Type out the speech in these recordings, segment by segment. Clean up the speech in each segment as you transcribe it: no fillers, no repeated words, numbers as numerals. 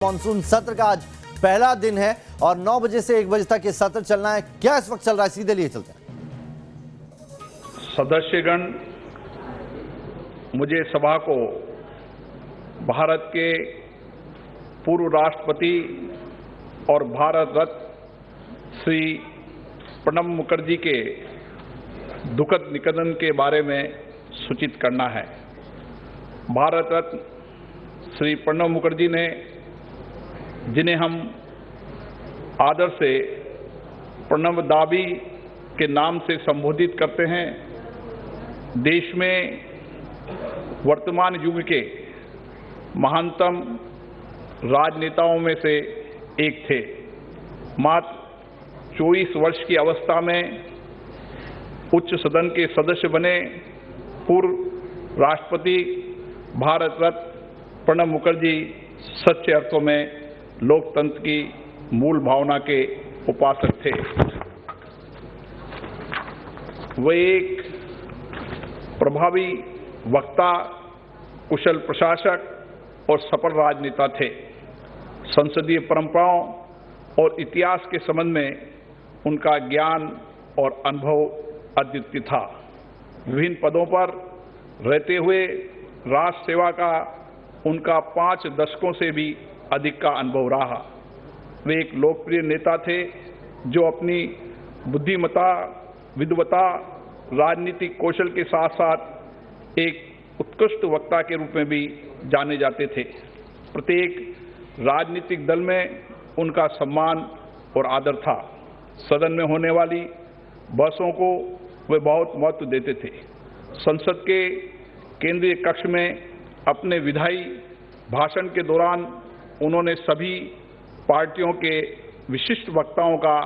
Monsoon सत्र का आज पहला दिन है और 9 बजे से 1 बजे तक ये सत्र चलना है। क्या इस वक्त चल रहा है, सीधे लिए चलते हैं। सदस्यगण, मुझे सभा को भारत के पूर्व राष्ट्रपति और भारत रत्न श्री प्रणब मुखर्जी के दुखद निधन के बारे में सूचित करना है। भारत रत्न श्री प्रणब मुखर्जी ने, जिन्हें हम आदर से प्रणब दाबी के नाम से संबोधित करते हैं, देश में वर्तमान युग के महानतम राजनेताओं में से एक थे। मात्र 24 वर्ष की अवस्था में उच्च सदन के सदस्य बने पूर्व राष्ट्रपति भारत रत्न प्रणब मुखर्जी सच्चे अर्थों में लोकतंत्र की मूल भावना के उपासक थे। वे एक प्रभावी वक्ता, कुशल प्रशासक और सफल राजनेता थे। संसदीय परंपराओं और इतिहास के संबंध में उनका ज्ञान और अनुभव अद्वितीय था। विभिन्न पदों पर रहते हुए राष्ट्र सेवा का उनका 5 दशकों से भी अधिक का अनुभव रहा। वे एक लोकप्रिय नेता थे जो अपनी बुद्धिमत्ता, विद्वता, राजनीतिक कौशल के साथ साथ एक उत्कृष्ट वक्ता के रूप में भी जाने जाते थे। प्रत्येक राजनीतिक दल में उनका सम्मान और आदर था। सदन में होने वाली बहसों को वे बहुत महत्व देते थे। संसद के केंद्रीय कक्ष में अपने विधायी भाषण के दौरान उन्होंने सभी पार्टियों के विशिष्ट वक्ताओं का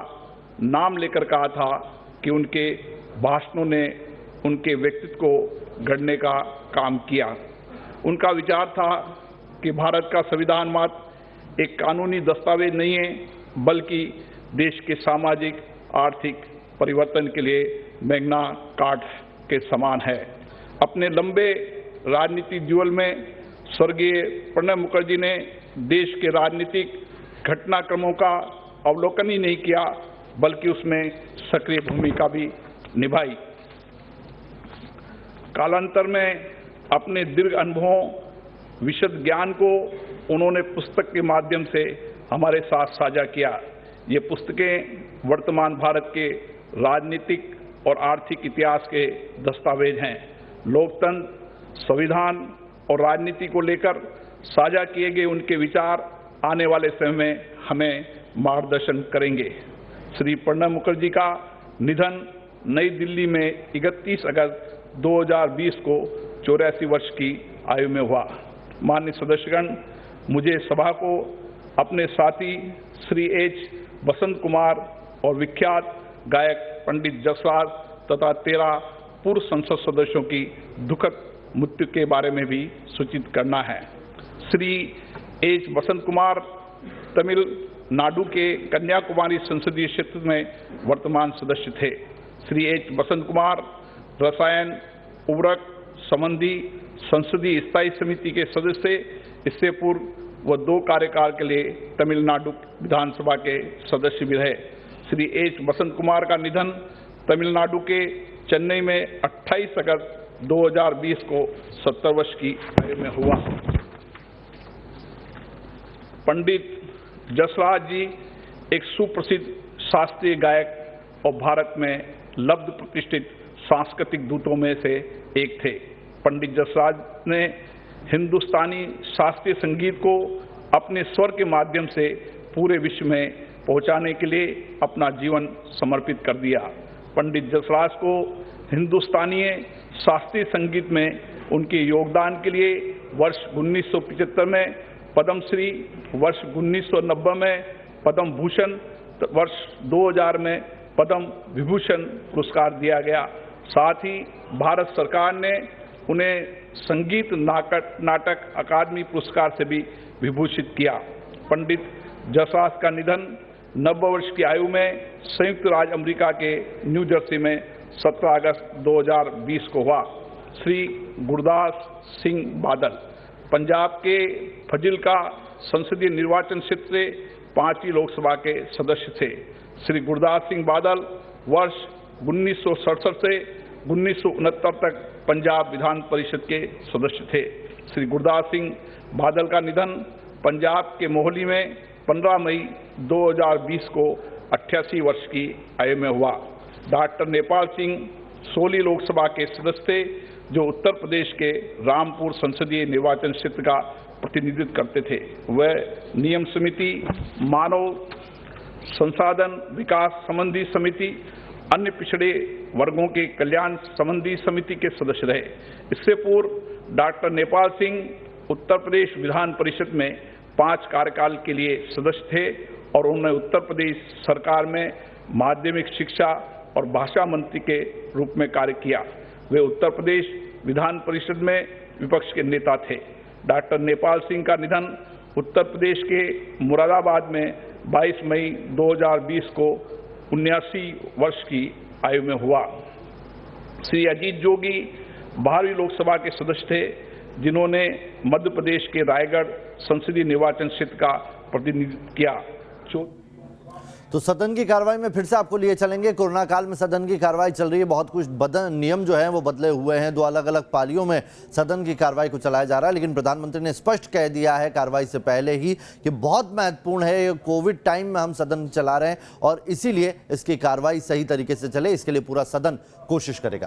नाम लेकर कहा था कि उनके भाषणों ने उनके व्यक्तित्व को गढ़ने का काम किया। उनका विचार था कि भारत का संविधान मात्र एक कानूनी दस्तावेज नहीं है, बल्कि देश के सामाजिक आर्थिक परिवर्तन के लिए मैग्ना कार्टा के समान है। अपने लंबे राजनीतिक जीवन में स्वर्गीय प्रणब मुखर्जी ने देश के राजनीतिक घटनाक्रमों का अवलोकन ही नहीं किया, बल्कि उसमें सक्रिय भूमिका भी निभाई। कालांतर में अपने दीर्घ अनुभवों, विशद ज्ञान को उन्होंने पुस्तक के माध्यम से हमारे साथ साझा किया। ये पुस्तकें वर्तमान भारत के राजनीतिक और आर्थिक इतिहास के दस्तावेज हैं। लोकतंत्र, संविधान और राजनीति को लेकर साझा किए गए उनके विचार आने वाले समय में हमें मार्गदर्शन करेंगे। श्री प्रणब मुखर्जी का निधन नई दिल्ली में 31 अगस्त 2020 को 84 वर्ष की आयु में हुआ। माननीय सदस्यगण, मुझे सभा को अपने साथी श्री एच बसंत कुमार और विख्यात गायक पंडित जसराज तथा 13 पूर्व संसद सदस्यों की दुखद मृत्यु के बारे में भी सूचित करना है। श्री एच बसंत कुमार तमिलनाडु के कन्याकुमारी संसदीय क्षेत्र में वर्तमान सदस्य थे। श्री एच बसंत कुमार रसायन उर्वरक संबंधी संसदीय स्थायी समिति के सदस्य। इससे पूर्व वह 2 कार्यकाल के लिए तमिलनाडु विधानसभा के सदस्य भी रहे। श्री एच बसंत कुमार का निधन तमिलनाडु के चेन्नई में 28 अगस्त 2020 को 70 वर्ष की आयु में हुआ। पंडित जसराज जी एक सुप्रसिद्ध शास्त्रीय गायक और भारत में लब्ध प्रतिष्ठित सांस्कृतिक दूतों में से एक थे। पंडित जसराज ने हिंदुस्तानी शास्त्रीय संगीत को अपने स्वर के माध्यम से पूरे विश्व में पहुंचाने के लिए अपना जीवन समर्पित कर दिया। पंडित जसराज को हिंदुस्तानी शास्त्रीय संगीत में उनके योगदान के लिए वर्ष 1975 में पद्मश्री, वर्ष 1990 में पद्म भूषण, वर्ष 2000 में पद्म विभूषण पुरस्कार दिया गया। साथ ही भारत सरकार ने उन्हें संगीत नाटक अकादमी पुरस्कार से भी विभूषित किया। पंडित जसराज का निधन 90 वर्ष की आयु में संयुक्त राज्य अमेरिका के न्यू जर्सी में 17 अगस्त 2020 को हुआ। श्री गुरदास सिंह बादल पंजाब के फजिल्का संसदीय निर्वाचन क्षेत्र से 5वीं लोकसभा के सदस्य थे। श्री गुरदास सिंह बादल वर्ष 1967 से 1969 तक पंजाब विधान परिषद के सदस्य थे। श्री गुरदास सिंह बादल का निधन पंजाब के मोहाली में 15 मई 2020 को 88 वर्ष की आयु में हुआ। डॉक्टर नेपाल सिंह सोली लोकसभा के सदस्य थे, जो उत्तर प्रदेश के रामपुर संसदीय निर्वाचन क्षेत्र का प्रतिनिधित्व करते थे। वह नियम समिति, मानव संसाधन विकास संबंधी समिति, अन्य पिछड़े वर्गों के कल्याण संबंधी समिति के सदस्य रहे। इससे पूर्व डॉक्टर नेपाल सिंह उत्तर प्रदेश विधान परिषद में 5 कार्यकाल के लिए सदस्य थे और उन्होंने उत्तर प्रदेश सरकार में माध्यमिक शिक्षा और भाषा मंत्री के रूप में कार्य किया। वे उत्तर प्रदेश विधान परिषद में विपक्ष के नेता थे। डॉक्टर नेपाल सिंह का निधन उत्तर प्रदेश के मुरादाबाद में 22 मई 2020 को 79 वर्ष की आयु में हुआ। श्री अजीत जोगी 12वीं लोकसभा के सदस्य थे, जिन्होंने मध्य प्रदेश के रायगढ़ संसदीय निर्वाचन क्षेत्र का प्रतिनिधित्व किया। तो सदन की कार्रवाई में फिर से आपको लिए चलेंगे। कोरोना काल में सदन की कार्रवाई चल रही है, बहुत कुछ नियम जो है वो बदले हुए हैं। 2 अलग अलग पालियों में सदन की कार्रवाई को चलाया जा रहा है, लेकिन प्रधानमंत्री ने स्पष्ट कह दिया है कार्रवाई से पहले ही कि बहुत महत्वपूर्ण है, ये कोविड टाइम में हम सदन चला रहे हैं और इसीलिए इसकी कार्रवाई सही तरीके से चले, इसके लिए पूरा सदन कोशिश करेगा।